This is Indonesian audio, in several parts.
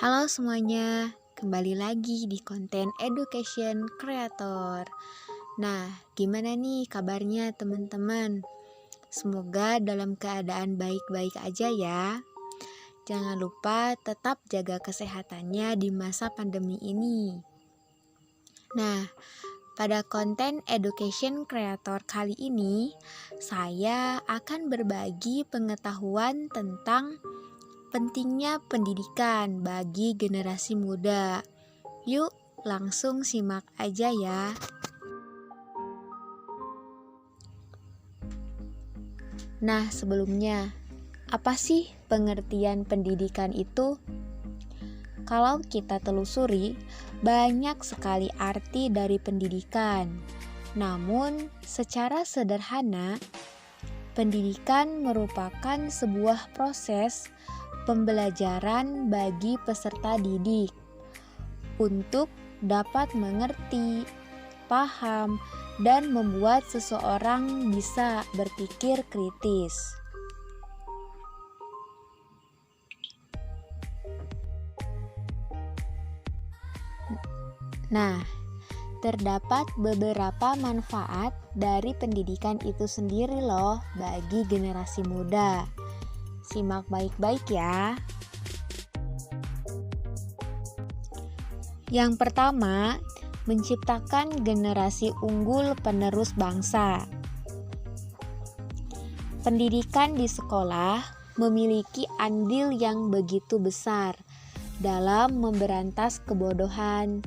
Halo semuanya, kembali lagi di konten Education Creator. Nah, gimana nih kabarnya teman-teman? Semoga dalam keadaan baik-baik aja ya. Jangan lupa tetap jaga kesehatannya di masa pandemi ini. Nah, pada konten Education Creator kali ini, saya akan berbagi pengetahuan tentang pentingnya pendidikan bagi generasi muda. Yuk, langsung simak aja ya. Nah, sebelumnya, apa sih pengertian pendidikan itu? Kalau kita telusuri, banyak sekali arti dari pendidikan. Namun, secara sederhana, pendidikan merupakan sebuah proses pembelajaran bagi peserta didik untuk dapat mengerti, paham, dan membuat seseorang bisa berpikir kritis. Nah, terdapat beberapa manfaat dari pendidikan itu sendiri loh bagi generasi muda. Simak baik-baik ya. Yang pertama, menciptakan generasi unggul penerus bangsa. Pendidikan di sekolah memiliki andil yang begitu besar dalam memberantas kebodohan,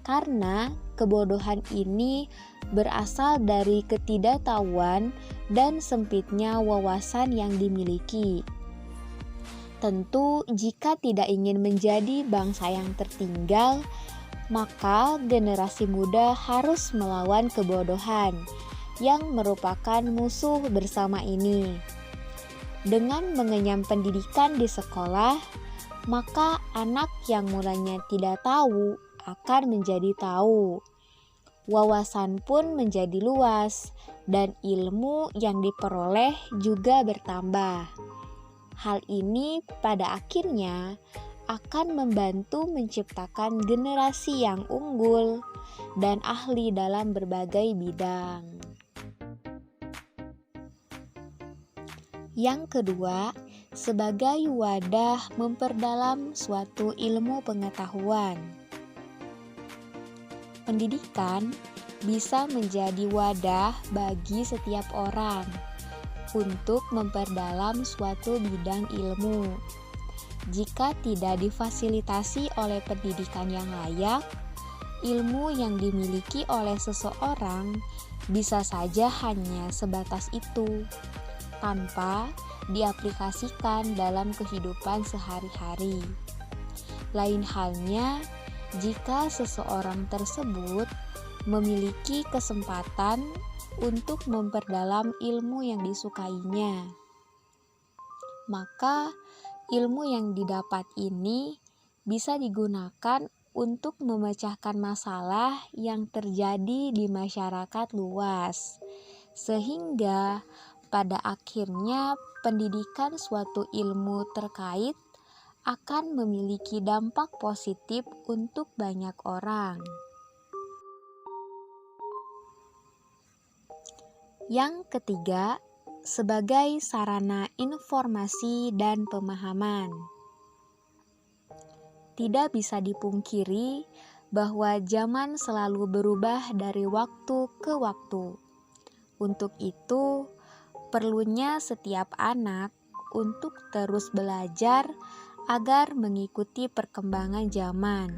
karena kebodohan ini berasal dari ketidaktahuan dan sempitnya wawasan yang dimiliki. Tentu, jika tidak ingin menjadi bangsa yang tertinggal, maka generasi muda harus melawan kebodohan yang merupakan musuh bersama ini. Dengan mengenyam pendidikan di sekolah, maka anak yang mulanya tidak tahu akan menjadi tahu. Wawasan pun menjadi luas dan ilmu yang diperoleh juga bertambah. Hal ini pada akhirnya akan membantu menciptakan generasi yang unggul dan ahli dalam berbagai bidang. Yang kedua, sebagai wadah memperdalam suatu ilmu pengetahuan. Pendidikan bisa menjadi wadah bagi setiap orang untuk memperdalam suatu bidang ilmu. Jika tidak difasilitasi oleh pendidikan yang layak, ilmu yang dimiliki oleh seseorang bisa saja hanya sebatas itu, tanpa diaplikasikan dalam kehidupan sehari-hari. Lain halnya jika seseorang tersebut memiliki kesempatan untuk memperdalam ilmu yang disukainya, maka ilmu yang didapat ini bisa digunakan untuk memecahkan masalah yang terjadi di masyarakat luas, sehingga pada akhirnya pendidikan suatu ilmu terkait akan memiliki dampak positif untuk banyak orang. Yang ketiga, sebagai sarana informasi dan pemahaman. Tidak bisa dipungkiri bahwa zaman selalu berubah dari waktu ke waktu. Untuk itu, perlunya setiap anak untuk terus belajar agar mengikuti perkembangan zaman.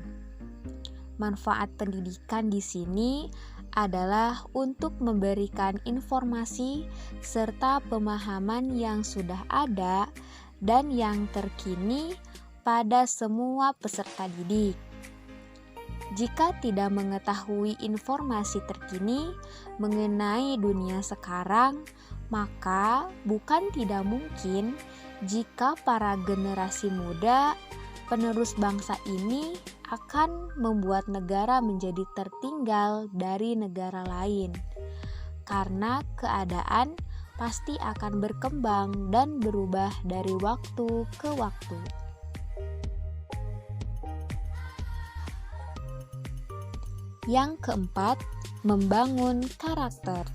Manfaat pendidikan di sini adalah untuk memberikan informasi serta pemahaman yang sudah ada dan yang terkini pada semua peserta didik. Jika tidak mengetahui informasi terkini mengenai dunia sekarang, maka bukan tidak mungkin jika para generasi muda penerus bangsa ini akan membuat negara menjadi tertinggal dari negara lain, karena keadaan pasti akan berkembang dan berubah dari waktu ke waktu. Yang keempat, membangun karakter.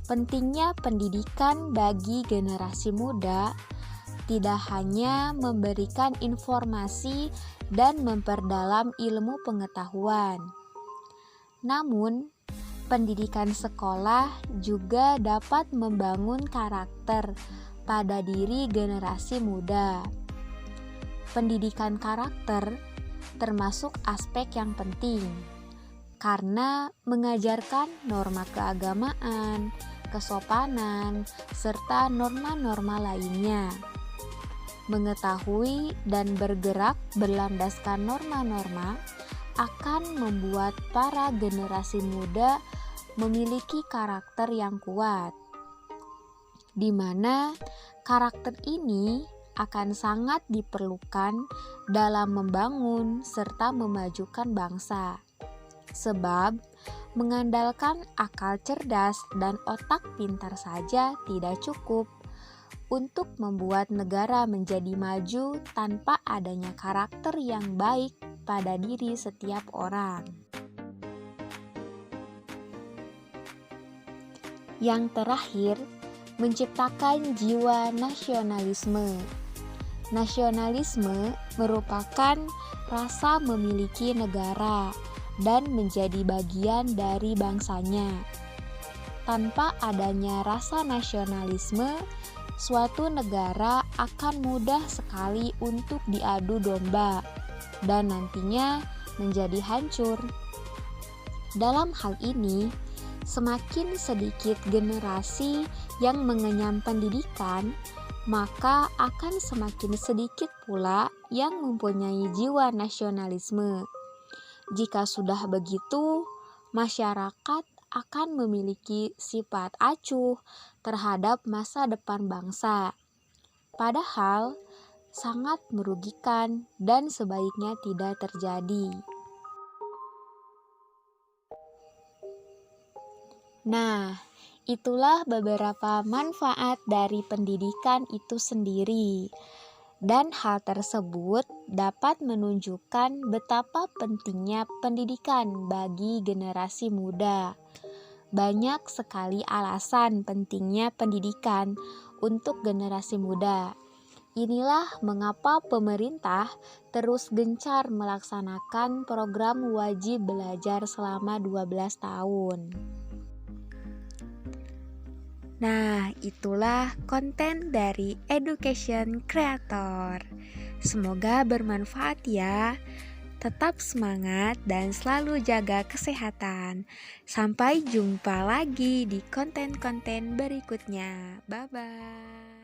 Pentingnya pendidikan bagi generasi muda tidak hanya memberikan informasi dan memperdalam ilmu pengetahuan, namun pendidikan sekolah juga dapat membangun karakter pada diri generasi muda. Pendidikan karakter termasuk aspek yang penting karena mengajarkan norma keagamaan, kesopanan, serta norma-norma lainnya. Mengetahui dan bergerak berlandaskan norma-norma akan membuat para generasi muda memiliki karakter yang kuat, di mana karakter ini akan sangat diperlukan dalam membangun serta memajukan bangsa. Sebab mengandalkan akal cerdas dan otak pintar saja tidak cukup untuk membuat negara menjadi maju tanpa adanya karakter yang baik pada diri setiap orang. Yang terakhir, menciptakan jiwa nasionalisme. Nasionalisme merupakan rasa memiliki negara dan menjadi bagian dari bangsanya. Tanpa adanya rasa nasionalisme, suatu negara akan mudah sekali untuk diadu domba dan nantinya menjadi hancur. Dalam hal ini, semakin sedikit generasi yang mengenyam pendidikan, maka akan semakin sedikit pula yang mempunyai jiwa nasionalisme. Jika sudah begitu, masyarakat akan memiliki sifat acuh terhadap masa depan bangsa. Padahal sangat merugikan dan sebaiknya tidak terjadi. Nah, itulah beberapa manfaat dari pendidikan itu sendiri. Dan hal tersebut dapat menunjukkan betapa pentingnya pendidikan bagi generasi muda. Banyak sekali alasan pentingnya pendidikan untuk generasi muda. Inilah mengapa pemerintah terus gencar melaksanakan program wajib belajar selama 12 tahun. Nah, itulah konten dari Education Creator. Semoga bermanfaat ya. Tetap semangat dan selalu jaga kesehatan. Sampai jumpa lagi di konten-konten berikutnya. Bye-bye.